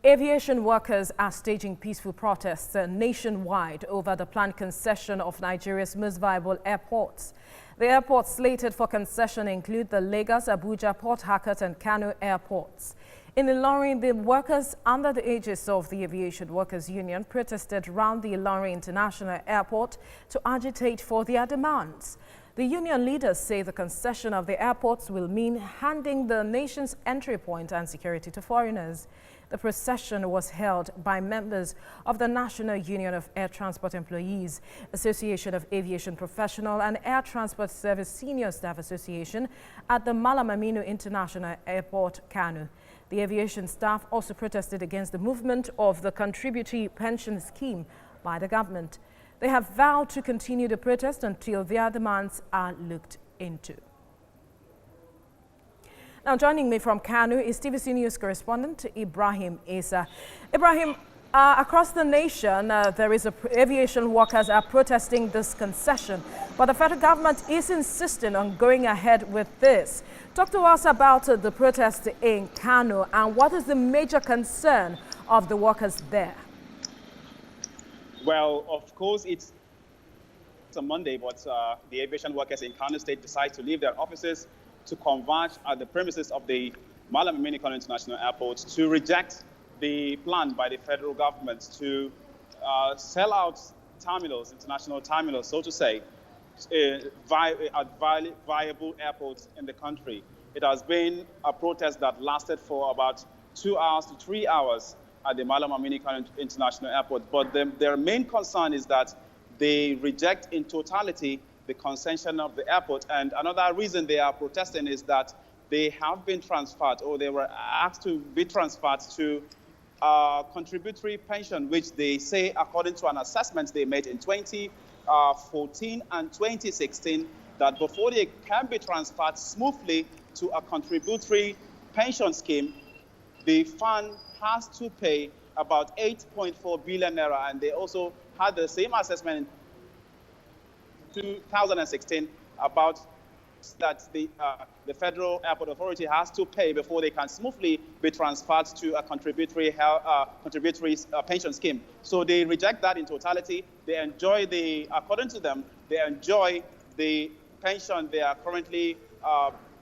Aviation workers are staging peaceful protests nationwide over the planned concession of Nigeria's most viable airports. The airports slated for concession include the Lagos, Abuja, Port Harcourt and Kano airports. In Ilorin, the workers under the aegis of the Aviation Workers Union protested around the Ilorin International Airport to agitate for their demands. The union leaders say the concession of the airports will mean handing the nation's entry point and security to foreigners. The procession was held by members of the National Union of Air Transport Employees, Association of Aviation Professional and Air Transport Service Senior Staff Association at the Malam Aminu International Airport, Kano. The aviation staff also protested against the movement of the contributory pension scheme by the government. They have vowed to continue the protest until their demands are looked into. Now, joining me from Kano is TVC News correspondent Ibrahim Issa. Ibrahim, across the nation, aviation workers are protesting this concession, but the federal government is insisting on going ahead with this. Talk to us about the protest in Kano and what is the major concern of the workers there? Well, of course, it's a Monday, but the aviation workers in Kano State decide to leave their offices to converge at the premises of the Malam Aminu International Airport to reject the plan by the federal government to sell out terminals, international terminals, so to say, viable airports in the country. It has been a protest that lasted for about 2 hours to 3 hours at the Malam Aminu International Airport. But their main concern is that they reject in totality the concession of the airport. And another reason they are protesting is that they have been transferred, or they were asked to be transferred to contributory pension, which they say, according to an assessment they made in 2014 and 2016, that before they can be transferred smoothly to a contributory pension scheme, the fund has to pay about 8.4 billion naira, and they also had the same assessment in 2016 about that the Federal Airport Authority has to pay before they can smoothly be transferred to a contributory pension scheme. So they reject that in totality. They enjoy according to them, they enjoy the pension they are currently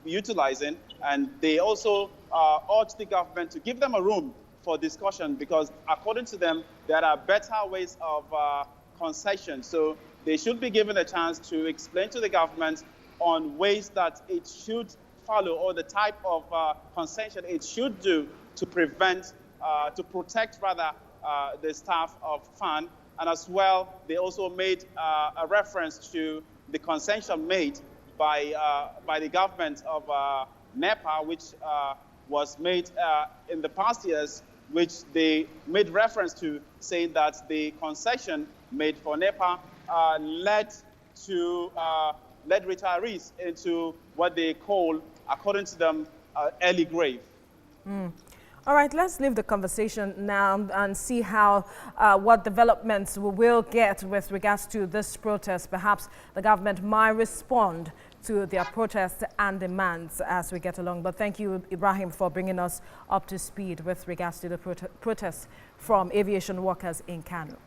utilizing, and they also urge the government to give them a room for discussion, because according to them, there are better ways of concession. So they should be given a chance to explain to the government on ways that it should follow, or the type of concession it should do to protect the staff of FAAN. And as well, they also made a reference to the concession made by the government of Nepal, which was made in the past years, which they made reference to, saying that the concession made for Nepal led retirees into what they call, according to them, early grave. All right, let's leave the conversation now and see how what developments we will get with regards to this protest. Perhaps the government might respond to their protests and demands as we get along. But thank you, Ibrahim, for bringing us up to speed with regards to the protests from aviation workers in Kano.